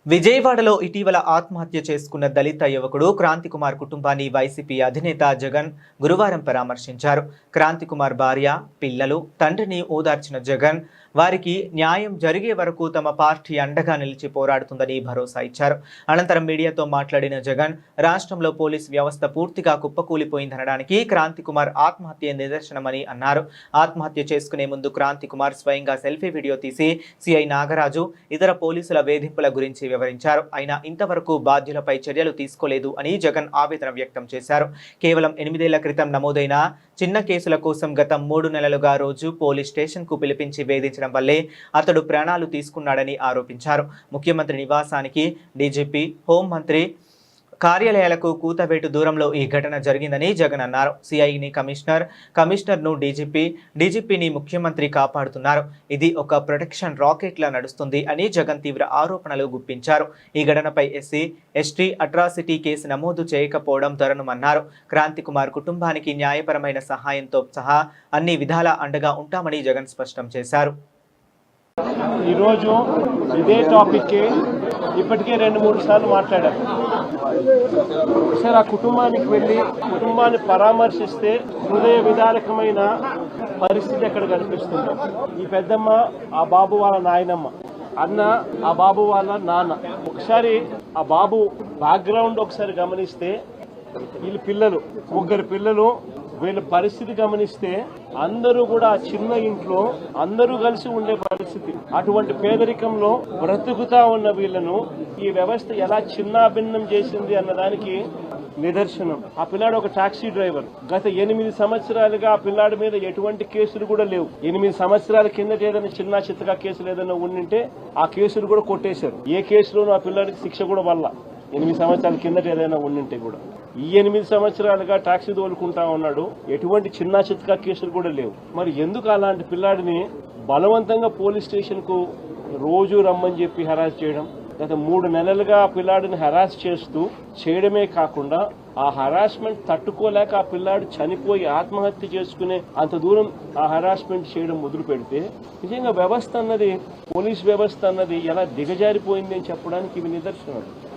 విజయవాడలో ఇటీవల ఆత్మహత్య చేసుకున్న దళిత యువకుడు క్రాంతికుమార్ కుటుంబాన్ని వైసీపీ అధినేత జగన్ గురువారం పరామర్శించారు. క్రాంతికుమార్ భార్య, పిల్లలు, తండ్రిని ఓదార్చిన జగన్ వారికి న్యాయం జరిగే వరకు తమ పార్టీ అండగా నిలిచి పోరాడుతుందని భరోసా ఇచ్చారు. అనంతరం మీడియాతో మాట్లాడిన జగన్ రాష్ట్రంలో పోలీస్ వ్యవస్థ పూర్తిగా కుప్పకూలిపోయిందనడానికి క్రాంతికుమార్ ఆత్మహత్య నిదర్శనమని అన్నారు. ఆత్మహత్య చేసుకునే ముందు క్రాంతికుమార్ స్వయంగా సెల్ఫీ వీడియో తీసి సిఐ నాగరాజు, ఇతర పోలీసుల వేధింపుల గురించి వివరించారు. అయినా ఇంతవరకు బాధ్యులపై చర్యలు తీసుకోలేదు అని జగన్ ఆవేదన వ్యక్తం చేశారు. కేవలం 8 ఏళ్ల క్రితం నమోదైన చిన్న కేసుల కోసం గత 3 నెలలుగా రోజు పోలీస్ స్టేషన్ కు పిలిపించి వేధించడం వల్లే అతడు ప్రాణాలు తీసుకున్నాడని ఆరోపించారు. ముఖ్యమంత్రి నివాసానికి, డీజీపీ, హోంమంత్రి కార్యాలయాలకు కూతవేటు దూరంలో ఈ ఘటన జరిగిందని జగన్ అన్నారు. సిఐని కమిషనర్ను డీజీపీని ముఖ్యమంత్రి కాపాడుతున్నారు. ఇది ఒక ప్రొటెక్షన్ రాకెట్లా నడుస్తుంది అని జగన్ తీవ్ర ఆరోపణలు గుప్పించారు. ఈ ఘటనపై ఎస్సీ, ఎస్టీ అట్రాసిటీ కేసు నమోదు చేయకపోవడం దారుణమన్నారు. క్రాంతికుమార్ కుటుంబానికి న్యాయపరమైన సహాయంతో సహా అన్ని విధాలా అండగా ఉంటామని జగన్ స్పష్టం చేశారు. ఈరోజు ఇదే టాపిక్కి ఇప్పటికే 2-3 సార్లు మాట్లాడారు. ఒకసారి ఆ కుటుంబానికి వెళ్ళి కుటుంబాన్ని పరామర్శిస్తే హృదయ విదారకమైన పరిస్థితి అక్కడ కనిపిస్తుంది. ఈ పెద్దమ్మ ఆ బాబు వాళ్ళ నాయనమ్మ, అన్న ఆ బాబు వాళ్ళ నాన్న. ఒకసారి ఆ బాబు బ్యాక్గ్రౌండ్ ఒకసారి గమనిస్తే వీళ్ళ పిల్లలు, 3 పిల్లలు, వీళ్ళ పరిస్థితి గమనిస్తే అందరూ కూడా ఆ చిన్న ఇంట్లో అందరూ కలిసి ఉండే పరిస్థితి. అటువంటి పేదరికంలో బ్రతుకుతా ఉన్న వీళ్ళను ఈ వ్యవస్థ ఎలా చిన్నాభిన్నం చేసింది అన్నదానికి నిదర్శనం. ఆ పిల్లాడు ఒక టాక్సీ డ్రైవర్. గత 8 సంవత్సరాలుగా ఆ పిల్లాడి మీద ఎటువంటి కేసులు కూడా లేవు. 8 సంవత్సరాల కిందట ఏదైనా చిన్న చిత్తగా కేసులు ఏదైనా ఉండింటే ఆ కేసులు కూడా కొట్టేశారు. ఏ కేసులోనూ ఆ పిల్లాడికి శిక్ష కూడా వల్ల 8 సంవత్సరాల కిందట ఏదైనా ఉండింటే కూడా. ఈ 8 సంవత్సరాలుగా టాక్సీ తోలుకుంటా ఉన్నాడు. ఎటువంటి చిన్న చిత్తగా కేసులు కూడా లేవు. మరి ఎందుకు అలాంటి పిల్లాడిని బలవంతంగా పోలీస్ స్టేషన్ కు రోజు రమ్మని చెప్పి హెరాస్ చేయడం? గత 3 నెలలుగా ఆ పిల్లాడిని హెరాస్ చేయడమే కాకుండా ఆ హెరాస్మెంట్ తట్టుకోలేక ఆ పిల్లాడు చనిపోయి ఆత్మహత్య చేసుకునే అంత దూరం ఆ హెరాస్మెంట్ చేయడం మొదలు పెడితే నిజంగా వ్యవస్థ అన్నది, పోలీస్ వ్యవస్థ అన్నది ఎలా దిగజారిపోయింది అని చెప్పడానికి ఇవి నిదర్శనం.